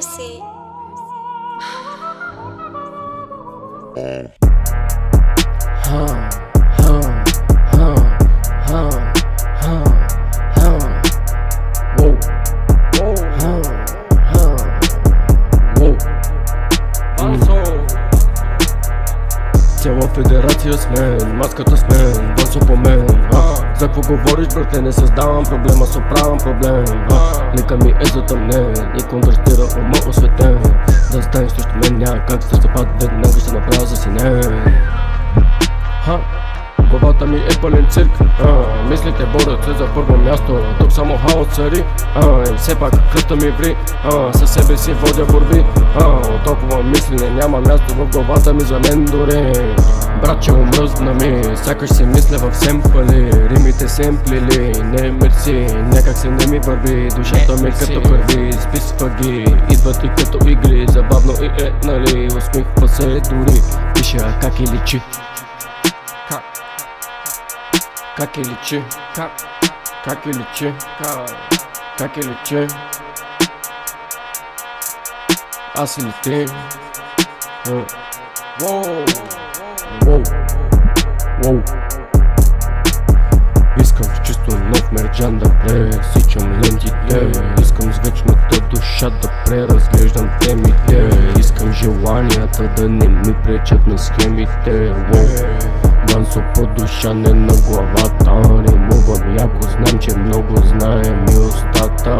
Mercy. Цяла федерация с мен, маската с мен, Вансо по мен. За какво говориш, брате, не създавам проблема, се оправям проблем. Лика ми е затъмнен и контрастира ума осветен. Да станеш срещу мен, няма как се запад, веднага ще направя засинен. Главата ми е пълен цирк, мислите борят се за първо място, тук само хаос цари, и все пак кръвта ми ври, със себе си водя борби, от толкова мислене няма място в главата ми за мен дори. Братче, омръзна ми, сякаш си мисля в семпали, римите семплили, не мерси, някак се не ми върви, душата ми като кърви, списва ги, идват и като игри, забавно и е, нали, усмихва се дори, пиша как и личи. Как и личи, как и личи, как и личи. Аз или ти. Искам с чисто нов мерджан да пресичам лентите. Искам с вечната душа да преразглеждам темите. Искам желанията да не ми пречат на схемите. Вансо по душа, не на главата. Римувам яко, знам, че много знае ми устата.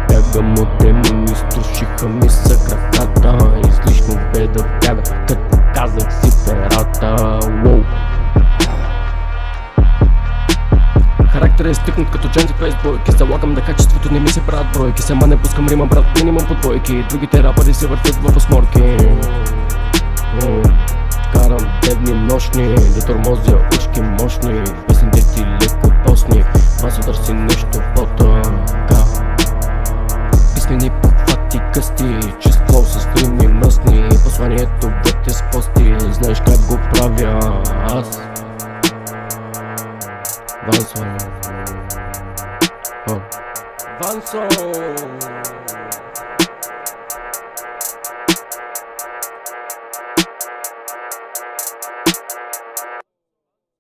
Бягам от демони, струшиха ми са краката. Излишно бе да бяга, като казах си перата. Характер е стикнат като джанти фейсбойки. Залагам на качеството, не ми се правят бройки. Сама не пускам рима, брат, минимум по двойки. Другите рапъри се въртят в осморки. Карам дневни нощни, да тормозя ушки мощни. Песните ти леко постни, Вансо търси нещо по-тънка. Писмени похвати късти, чист флоу с струми мръсни. Посланието вътре с пости, знаеш как го правя аз. Вансо.